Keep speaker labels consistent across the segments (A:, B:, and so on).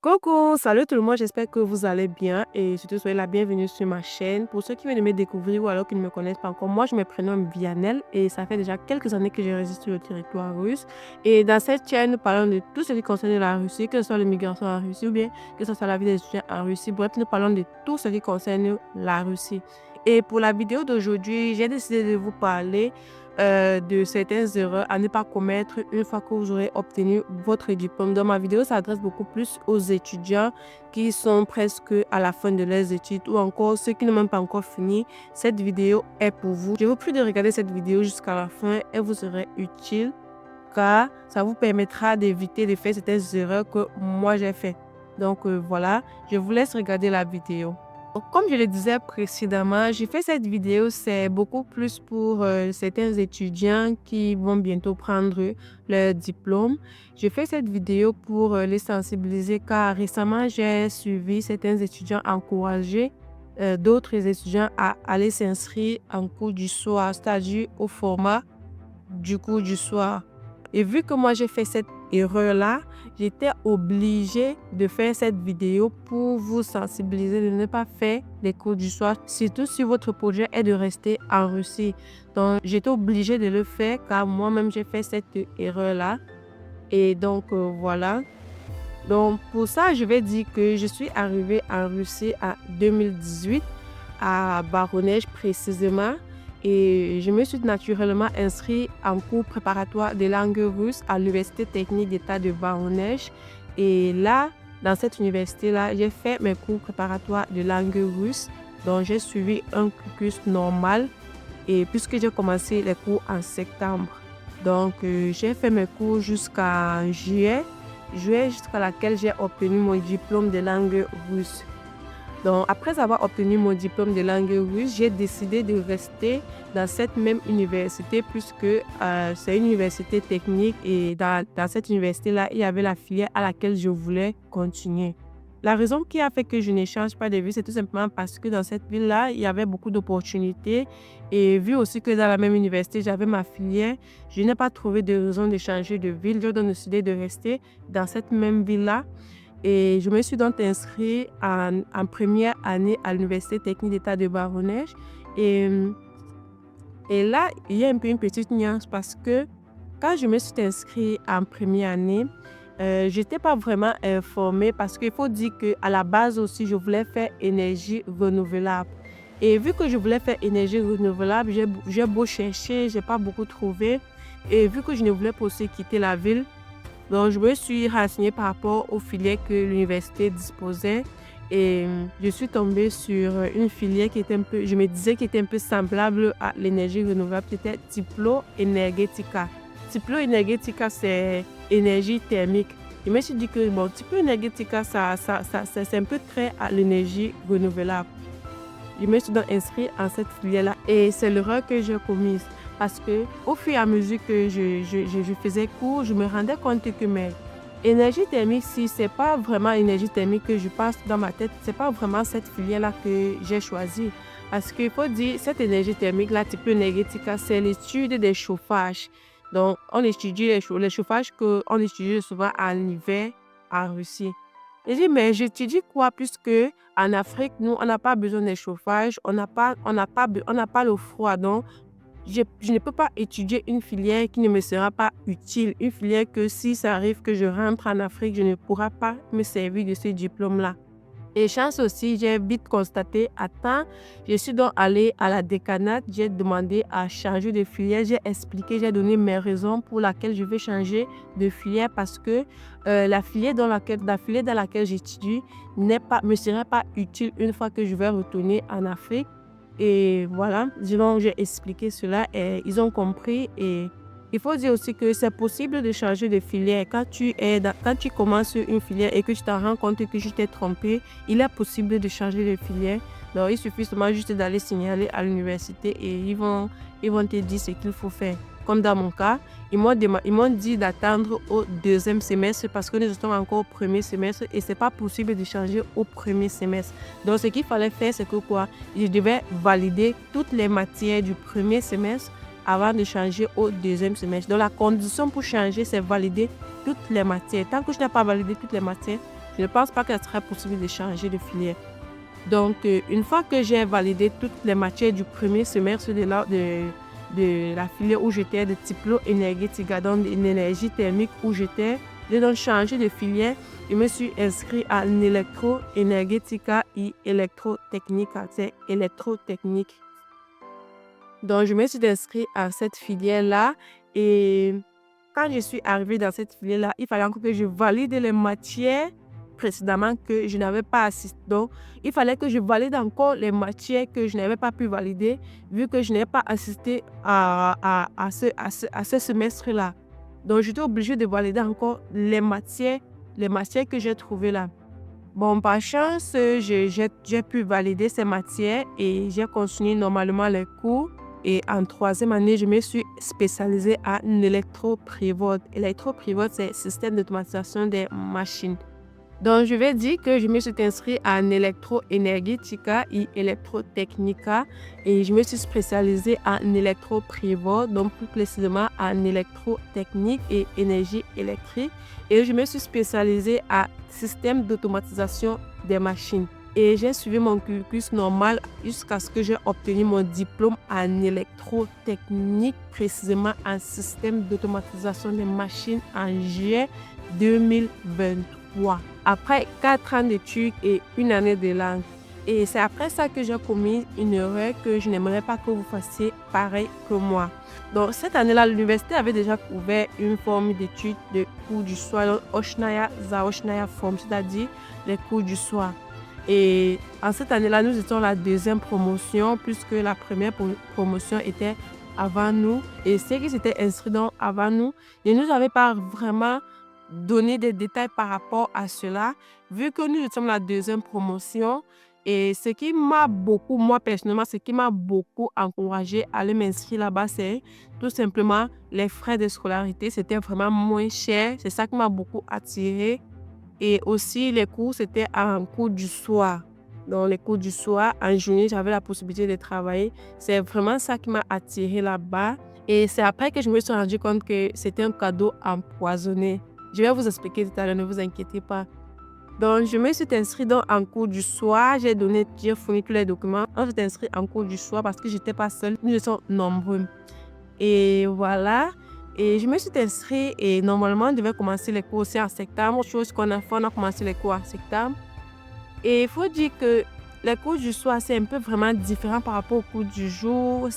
A: Coucou, salut tout le monde, j'espère que vous allez bien et surtout soyez la bienvenue sur ma chaîne. Pour ceux qui viennent de me découvrir ou alors qui ne me connaissent pas encore, moi je me prénomme Vianel et ça fait déjà quelques années que je réside sur le territoire russe. Et dans cette chaîne, nous parlons de tout ce qui concerne la Russie, que ce soit l'immigration en Russie ou bien que ce soit la vie des étudiants en Russie. Bref, nous parlons de tout ce qui concerne la Russie. Et pour la vidéo d'aujourd'hui, j'ai décidé de vous parler de certaines erreurs à ne pas commettre une fois que vous aurez obtenu votre diplôme. Dans ma vidéo s'adresse beaucoup plus aux étudiants qui sont presque à la fin de leurs études ou encore ceux qui n'ont même pas encore fini. Cette vidéo est pour vous. Je vous prie de regarder cette vidéo jusqu'à la fin. Elle vous serait utile car ça vous permettra d'éviter de faire certaines erreurs que moi j'ai fait. Donc voilà, je vous laisse regarder la vidéo. Comme je le disais précédemment, j'ai fait cette vidéo, c'est beaucoup plus pour certains étudiants qui vont bientôt prendre leur diplôme. Je fais cette vidéo pour les sensibiliser car récemment, j'ai suivi certains étudiants encourager d'autres étudiants à aller s'inscrire en cours du soir, c'est-à-dire au format du cours du soir. Et vu que moi j'ai fait cette erreur-là, j'étais obligée de faire cette vidéo pour vous sensibiliser de ne pas faire les cours du soir, surtout si votre projet est de rester en Russie. Donc j'étais obligée de le faire car moi-même j'ai fait cette erreur-là. Et donc voilà. Donc pour ça, je vais dire que je suis arrivée en Russie en 2018, à Voronezh précisément. Et je me suis naturellement inscrite en cours préparatoire de langue russe à l'Université technique d'État de Voronezh. Et là, dans cette université-là, j'ai fait mes cours préparatoires de langue russe. Donc j'ai suivi un cursus normal et puisque j'ai commencé les cours en septembre. Donc j'ai fait mes cours jusqu'à juillet jusqu'à laquelle j'ai obtenu mon diplôme de langue russe. Donc, après avoir obtenu mon diplôme de langue russe, j'ai décidé de rester dans cette même université puisque c'est une université technique et dans cette université-là, il y avait la filière à laquelle je voulais continuer. La raison qui a fait que je ne change pas de ville, c'est tout simplement parce que dans cette ville-là, il y avait beaucoup d'opportunités. Et vu aussi que dans la même université, j'avais ma filière, je n'ai pas trouvé de raison de changer de ville. J'ai donc décidé de rester dans cette même ville-là. Et je me suis donc inscrite en première année à l'Université technique d'État de Voronezh. Et, et là, il y a un peu une petite nuance parce que quand je me suis inscrite en première année, je n'étais pas vraiment informée parce qu'il faut dire qu'à la base aussi, je voulais faire énergie renouvelable. Et vu que je voulais faire énergie renouvelable, j'ai beau chercher, je n'ai pas beaucoup trouvé. Et vu que je ne voulais pas aussi quitter la ville, donc je me suis renseignée par rapport aux filières que l'université disposait. Et je suis tombée sur une filière qui était un peu, je me disais, qui était un peu semblable à l'énergie renouvelable. C'était Tiplo Energetica. Tiplo Energetica, c'est énergie thermique. Je me suis dit que bon, Tiplo Energetica, c'est un peu très à l'énergie renouvelable. Je me suis donc inscrite en cette filière-là et c'est l'erreur que j'ai commise. Parce que au fur et à mesure que je faisais cours, je me rendais compte que mes énergie thermique, si c'est pas vraiment énergie thermique que je passe dans ma tête, c'est pas vraiment cette filière-là que j'ai choisie. Parce qu'il faut dire, cette énergie thermique-là, type énergétique, c'est l'étude des chauffages. Donc, on étudie les chauffages qu'on étudie souvent en hiver en Russie. J'ai dit, mais j'étudie quoi puisque en Afrique, nous, on n'a pas besoin de chauffage, on n'a pas le froid. Donc, je ne peux pas étudier une filière qui ne me sera pas utile. Une filière que si ça arrive que je rentre en Afrique, je ne pourrai pas me servir de ce diplôme-là. Et chance aussi, j'ai vite constaté à temps. Je suis donc allée à la décanat, j'ai demandé à changer de filière, j'ai expliqué, j'ai donné mes raisons pour lesquelles je veux changer de filière parce que la filière dans laquelle j'étudie me serait pas utile une fois que je vais retourner en Afrique. Et voilà, disons, j'ai expliqué cela et ils ont compris. Et il faut dire aussi que c'est possible de changer de filière. Quand tu commences une filière et que tu te rends compte que tu t'es trompé, il est possible de changer de filière. Donc, il suffit seulement juste d'aller signaler à l'université et ils vont te dire ce qu'il faut faire. Comme dans mon cas, ils m'ont dit d'attendre au deuxième semestre parce que nous sommes encore au premier semestre et c'est pas possible de changer au premier semestre. Donc, ce qu'il fallait faire, c'est que quoi? Je devais valider toutes les matières du premier semestre avant de changer au deuxième semestre. Donc, la condition pour changer, c'est valider toutes les matières. Tant que je n'ai pas validé toutes les matières, je ne pense pas qu'il serait possible de changer de filière. Donc, une fois que j'ai validé toutes les matières du premier semestre de la filière où j'étais, de Tiplo Energetica, donc une énergie thermique où j'étais, j'ai donc changé de filière. Je me suis inscrite à Electro Energetica et Electrotechnica, c'est électrotechnique. Donc, je me suis inscrite à cette filière-là et quand je suis arrivée dans cette filière-là, il fallait encore que je valide les matières précédemment que je n'avais pas assisté. Donc, il fallait que je valide encore les matières que je n'avais pas pu valider vu que je n'avais pas assisté à ce semestre-là. Donc, j'étais obligée de valider encore les matières que j'ai trouvées là. Bon, par chance, j'ai pu valider ces matières et j'ai continué normalement les cours. Et en 3e année, je me suis spécialisée en électro-prévôt. Électro-prévôt, c'est système d'automatisation des machines. Donc, je vais dire que je me suis inscrite en électro-énergética et électrotechnica et je me suis spécialisée en électro-prévôt, donc plus précisément en électrotechnique et énergie électrique. Et je me suis spécialisée en système d'automatisation des machines. Et j'ai suivi mon cursus normal jusqu'à ce que j'ai obtenu mon diplôme en électrotechnique, précisément en système d'automatisation des machines en juillet 2023. Après 4 ans d'études et 1 année de langue. Et c'est après ça que j'ai commis une erreur que je n'aimerais pas que vous fassiez pareil que moi. Donc cette année-là, l'université avait déjà ouvert une forme d'études de cours du soir, Oshnaya Zaoshnaya Form, c'est-à-dire les cours du soir. Et en cette année-là, nous étions la 2e promotion puisque la première promotion était avant nous. Et ceux qui s'étaient inscrits avant nous, ils ne nous avaient pas vraiment donné des détails par rapport à cela, vu que nous étions la 2e promotion. Et ce qui m'a beaucoup, moi personnellement, ce qui m'a beaucoup encouragé à aller m'inscrire là-bas, c'est tout simplement les frais de scolarité. C'était vraiment moins cher. C'est ça qui m'a beaucoup attiré. Et aussi, les cours, c'était en cours du soir. Dans les cours du soir, en journée, j'avais la possibilité de travailler. C'est vraiment ça qui m'a attiré là-bas. Et c'est après que je me suis rendu compte que c'était un cadeau empoisonné. Je vais vous expliquer tout à l'heure, ne vous inquiétez pas. Donc, je me suis inscrite en cours du soir. J'ai fourni tous les documents. On s'est inscrit en cours du soir parce que je n'étais pas seule. Nous étions nombreux. Et voilà. Et je me suis inscrite et normalement, on devait commencer les cours aussi en septembre. Chose qu'on a fait, on a commencé les cours en septembre. Et il faut dire que les cours du soir, c'est un peu vraiment différent par rapport aux cours du jour.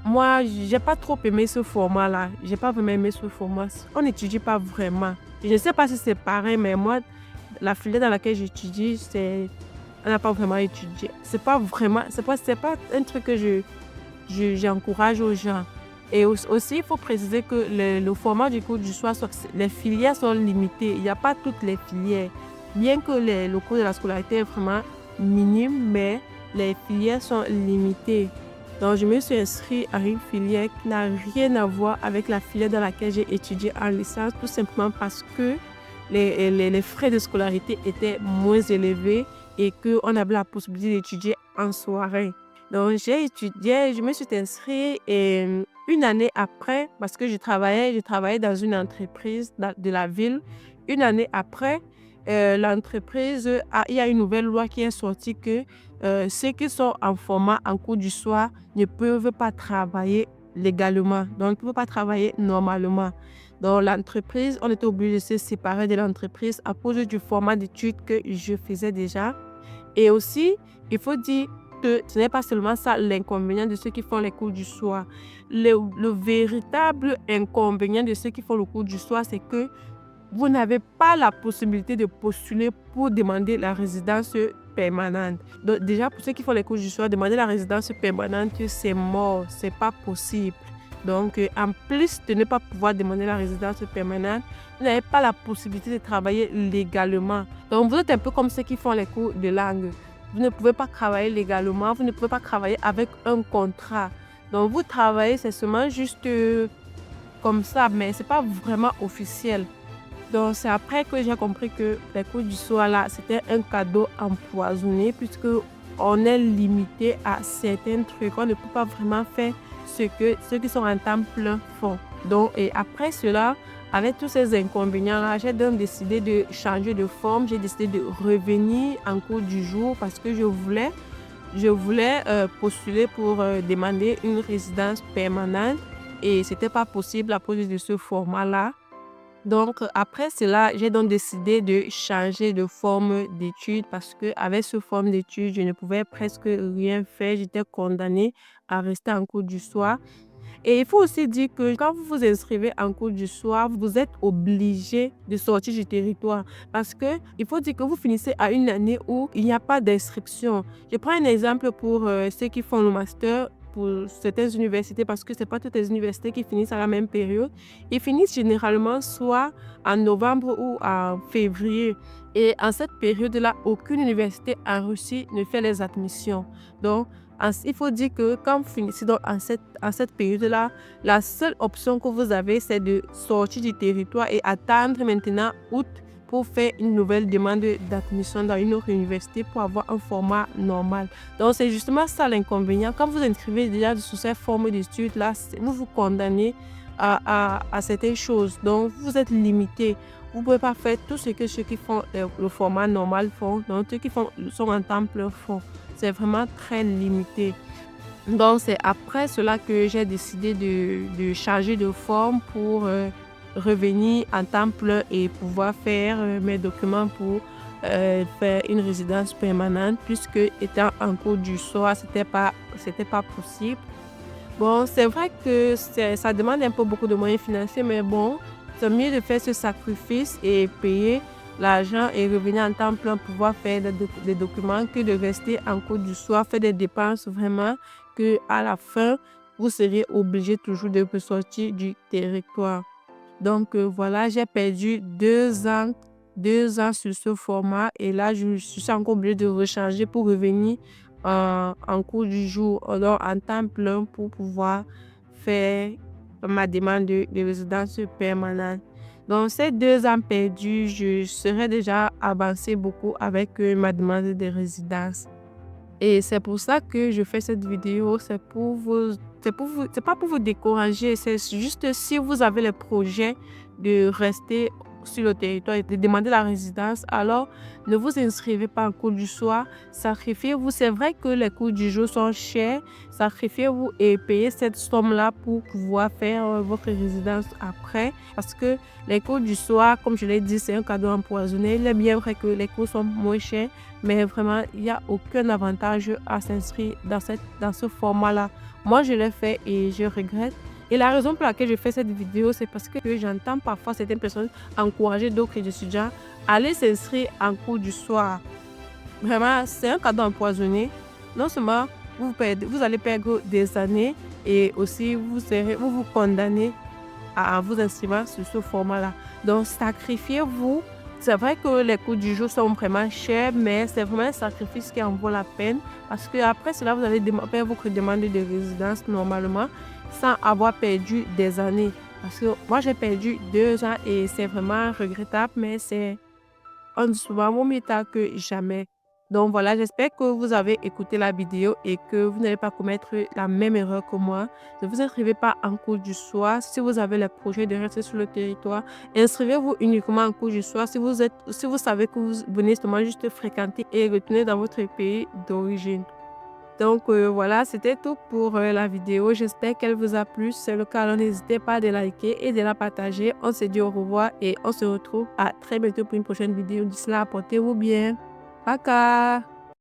A: Moi, j'ai pas trop aimé ce format-là. J'ai pas vraiment aimé ce format. On n'étudie pas vraiment. Je ne sais pas si c'est pareil, mais moi, la filière dans laquelle j'étudie, on n'a pas vraiment étudié. C'est pas un truc que j'encourage aux gens. Et aussi, il faut préciser que le format du cours du soir, les filières sont limitées. Il n'y a pas toutes les filières. Bien que le cours de la scolarité est vraiment minime, mais les filières sont limitées. Donc, je me suis inscrite à une filière qui n'a rien à voir avec la filière dans laquelle j'ai étudié en licence, tout simplement parce que les frais de scolarité étaient moins élevés et qu'on avait la possibilité d'étudier en soirée. Donc, j'ai étudié, je me suis inscrite et 1 année après, parce que je travaillais dans une entreprise de la ville. 1 année après, l'entreprise, il y a une nouvelle loi qui est sortie que ceux qui sont en format en cours du soir ne peuvent pas travailler légalement. Donc, ils ne peuvent pas travailler normalement. Donc, l'entreprise, on était obligé de se séparer de l'entreprise à cause du format d'études que je faisais déjà. Et aussi, il faut dire que ce n'est pas seulement ça l'inconvénient de ceux qui font les cours du soir. Le véritable inconvénient de ceux qui font le cours du soir, c'est que vous n'avez pas la possibilité de postuler pour demander la résidence permanente. Donc, déjà, pour ceux qui font les cours du soir, demander la résidence permanente, c'est mort, c'est pas possible. Donc, en plus de ne pas pouvoir demander la résidence permanente, vous n'avez pas la possibilité de travailler légalement. Donc, vous êtes un peu comme ceux qui font les cours de langue. Vous ne pouvez pas travailler légalement, vous ne pouvez pas travailler avec un contrat. Donc, vous travaillez, c'est seulement juste comme ça, mais ce n'est pas vraiment officiel. Donc, c'est après que j'ai compris que les cours du soir, là, c'était un cadeau empoisonné puisque on est limité à certains trucs. On ne peut pas vraiment faire ce que ceux qui sont en temps plein font. Donc, et après cela, avec tous ces inconvénients-là, j'ai donc décidé de changer de forme. J'ai décidé de revenir en cours du jour parce que je voulais postuler pour demander une résidence permanente et c'était pas possible à cause de ce format-là. Donc, après cela, j'ai donc décidé de changer de forme d'études parce qu'avec ce forme d'études, je ne pouvais presque rien faire. J'étais condamnée à rester en cours du soir. Et il faut aussi dire que quand vous vous inscrivez en cours du soir, vous êtes obligé de sortir du territoire parce que il faut dire que vous finissez à une année où il n'y a pas d'inscription. Je prends un exemple pour ceux qui font le master pour certaines universités parce que c'est pas toutes les universités qui finissent à la même période. Ils finissent généralement soit en novembre ou en février. Et en cette période-là, aucune université en Russie ne fait les admissions. Donc, il faut dire que quand vous finissez donc en cette période-là, la seule option que vous avez, c'est de sortir du territoire et attendre maintenant août pour faire une nouvelle demande d'admission dans une autre université pour avoir un format normal. Donc, c'est justement ça l'inconvénient. Quand vous inscrivez déjà sous cette forme d'études-là, vous vous condamnez à certaines choses. Donc, vous êtes limité. Vous ne pouvez pas faire tout ce que ceux qui font le format normal font. Donc, ceux qui sont en temps plein font. C'est vraiment très limité. Donc, c'est après cela que j'ai décidé de changer de forme pour revenir en temps plein et pouvoir faire mes documents pour faire une résidence permanente puisque étant en cours du soir, c'était pas possible. Bon, c'est vrai que ça demande un peu beaucoup de moyens financiers, mais bon, c'est mieux de faire ce sacrifice et payer l'argent et revenir en temps plein pour pouvoir faire des documents que de rester en cours du soir, faire des dépenses vraiment que à la fin, vous serez obligé toujours de sortir du territoire. Donc voilà, j'ai perdu 2 ans sur ce format et là, je suis encore obligée de recharger pour revenir en cours du jour, alors en temps plein pour pouvoir faire ma demande de résidence permanente. Donc, ces 2 ans perdus, je serais déjà avancée beaucoup avec ma demande de résidence. Et c'est pour ça que je fais cette vidéo, c'est pas pour vous décourager, c'est juste si vous avez le projet de rester sur le territoire et de demander la résidence, alors ne vous inscrivez pas en cours du soir, sacrifiez-vous. C'est vrai que les cours du jour sont chers, sacrifiez-vous et payez cette somme-là pour pouvoir faire votre résidence après. Parce que les cours du soir, comme je l'ai dit, c'est un cadeau empoisonné. Il est bien vrai que les cours sont moins chers, mais vraiment, il n'y a aucun avantage à s'inscrire dans ce format-là. Moi, je l'ai fait et je regrette. Et la raison pour laquelle je fais cette vidéo, c'est parce que j'entends parfois certaines personnes encourager d'autres étudiants à aller s'inscrire en cours du soir. Vraiment, c'est un cadeau empoisonné. Non seulement vous allez perdre des années et aussi vous condamnez à vous inscrire sur ce format-là. Donc, sacrifiez-vous. C'est vrai que les coûts du jour sont vraiment chers, mais c'est vraiment un sacrifice qui en vaut la peine parce qu'après cela, vous allez faire votre demande de résidence normalement sans avoir perdu des années. Parce que moi, j'ai perdu 2 ans et c'est vraiment regrettable, mais on dit souvent vaut mieux tard que jamais. Donc voilà, j'espère que vous avez écouté la vidéo et que vous n'allez pas commettre la même erreur que moi. Ne vous inscrivez pas en cours du soir. Si vous avez le projet de rester sur le territoire, inscrivez-vous uniquement en cours du soir. Si vous savez que vous venez seulement juste fréquenter et retourner dans votre pays d'origine. Donc voilà, c'était tout pour la vidéo. J'espère qu'elle vous a plu. Si c'est le cas, alors n'hésitez pas à liker et de la partager. On se dit au revoir et on se retrouve à très bientôt pour une prochaine vidéo. D'ici là, portez-vous bien. Paka!